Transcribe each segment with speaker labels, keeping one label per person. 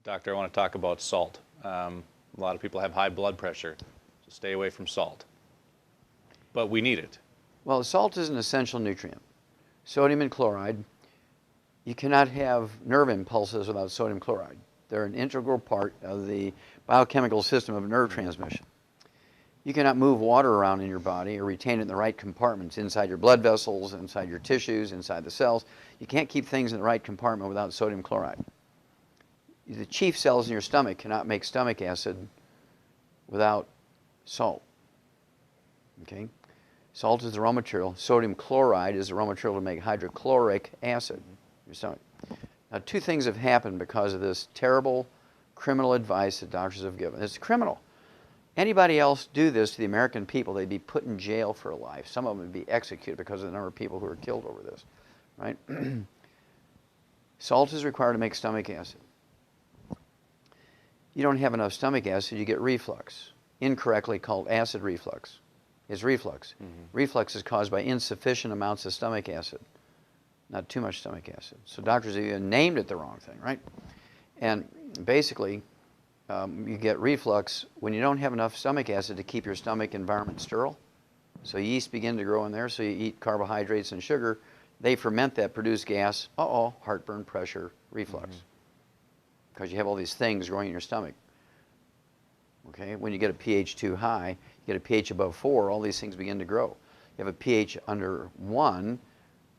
Speaker 1: Doctor, I want to talk about salt. A lot of people have high blood pressure, so stay away from salt. But we need it.
Speaker 2: Well, salt is an essential nutrient. Sodium and chloride. You cannot have nerve impulses without sodium chloride. They're an integral part of the biochemical system of nerve transmission. You cannot move water around in your body or retain it in the right compartments, inside your blood vessels, inside your tissues, inside the cells. You can't keep things in the right compartment without sodium chloride. The chief cells in your stomach cannot make stomach acid without salt. Okay? Salt is the raw material. Sodium chloride is the raw material to make hydrochloric acid in your stomach. Now, two things have happened because of this terrible criminal advice that doctors have given. It's criminal. Anybody else do this to the American people, they'd be put in jail for life. Some of them would be executed because of the number of people who are killed over this, right? Salt is required to make stomach acid. You don't have enough stomach acid, you get reflux, incorrectly called acid reflux. It's reflux. Reflux is caused by insufficient amounts of stomach acid, not too much stomach acid. So doctors have even named it the wrong thing, right? And basically, you get reflux when you don't have enough stomach acid to keep your stomach environment sterile. So yeast begin to grow in there, so you eat carbohydrates and sugar. They ferment that, produce gas. Heartburn, pressure, reflux. Because you have all these things growing in your stomach. Okay, when you get a pH too high, you get a pH above 4, all these things begin to grow. You have a pH under 1,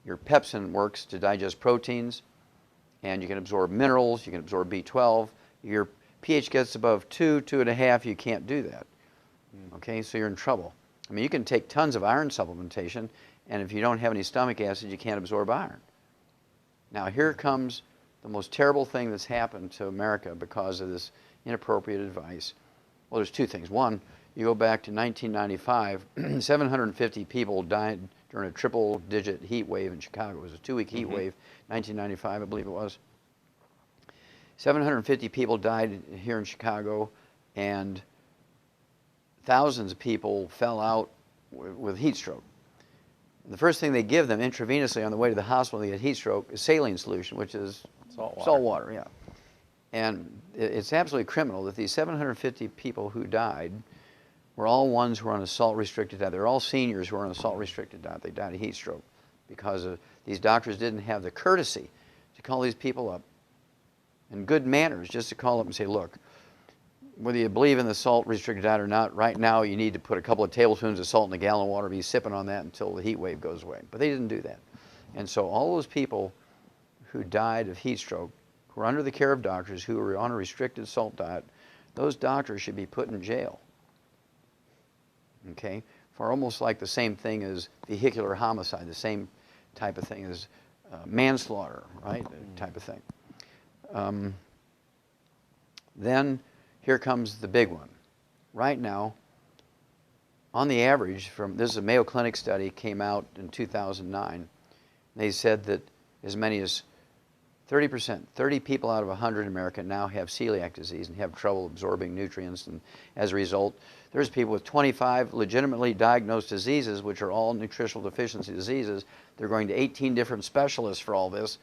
Speaker 2: your pepsin works to digest proteins, and you can absorb minerals, you can absorb B12. Your pH gets above 2, 2.5, you can't do that. Okay, so you're in trouble. I mean, you can take tons of iron supplementation, and if you don't have any stomach acid, you can't absorb iron. Now, here comes the most terrible thing that's happened to America because of this inappropriate advice. Well, there's two things. One, you go back to 1995, 750 people died during a triple-digit heat wave in Chicago. It was a 2-week heat wave, 1995, I believe it was. 750 people died here in Chicago, and thousands of people fell out with heat stroke. The first thing they give them intravenously on the way to the hospital to get heat stroke is saline solution, which is salt water, yeah. And it's absolutely criminal that these 750 people who died were all ones who were on a salt-restricted diet. They're all seniors who were on a salt-restricted diet. They died of heat stroke because these doctors didn't have the courtesy to call these people up, and good manners just to call up and say, look, whether you believe in the salt-restricted diet or not, right now you need to put a couple of tablespoons of salt in a gallon of water, be sipping on that until the heat wave goes away. But they didn't do that. And so all those people who died of heat stroke, who were under the care of doctors who were on a restricted salt diet, those doctors should be put in jail, okay, for almost like the same thing as vehicular homicide, the same type of thing as manslaughter, right, type of thing. Then here comes the big one. Right now, on the average, this is a Mayo Clinic study, came out in 2009. They said that as many as 30%, 30 people out of 100 in America now have celiac disease and have trouble absorbing nutrients, and as a result, there's people with 25 legitimately diagnosed diseases, which are all nutritional deficiency diseases. They're going to 18 different specialists for all this.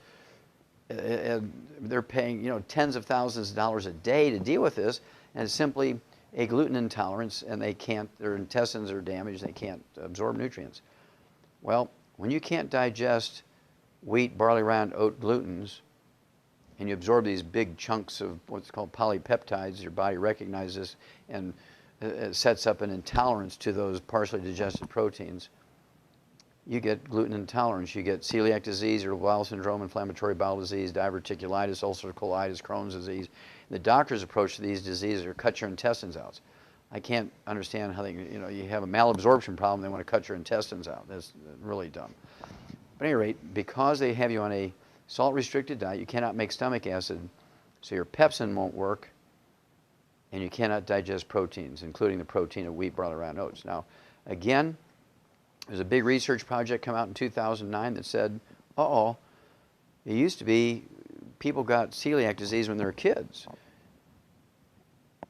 Speaker 2: And they're paying, tens of thousands of dollars a day to deal with this, and it's simply a gluten intolerance, and their intestines are damaged, they can't absorb nutrients. Well, when you can't digest wheat, barley, round, oat glutens, and you absorb these big chunks of what's called polypeptides, your body recognizes and it sets up an intolerance to those partially digested proteins. You get gluten intolerance, you get celiac disease, irritable bowel syndrome, inflammatory bowel disease, diverticulitis, ulcerative colitis, Crohn's disease. The doctor's approach to these diseases are cut your intestines out. I can't understand how you have a malabsorption problem, they want to cut your intestines out. That's really dumb. But at any rate, because they have you on a salt-restricted diet, you cannot make stomach acid, so your pepsin won't work, and you cannot digest proteins, including the protein of wheat, barley, round, oats. Now, again, there's a big research project come out in 2009 that said, it used to be people got celiac disease when they were kids.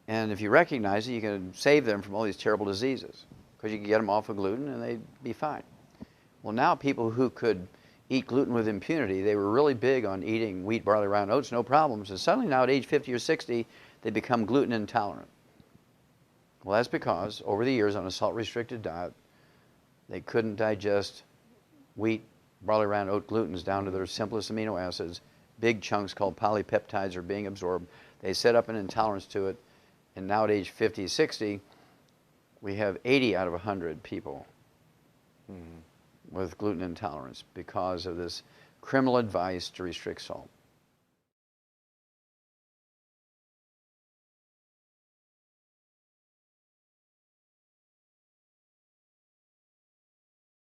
Speaker 2: And if you recognize it, you can save them from all these terrible diseases because you can get them off of gluten and they'd be fine. Well, now people who could eat gluten with impunity. They were really big on eating wheat, barley, rye, and oats, no problems. And suddenly now at age 50 or 60, they become gluten intolerant. Well, that's because over the years on a salt-restricted diet, they couldn't digest wheat, barley, rye, and oat glutens down to their simplest amino acids. Big chunks called polypeptides are being absorbed. They set up an intolerance to it. And now at age 50, 60, we have 80 out of 100 people with gluten intolerance because of this criminal advice to restrict salt.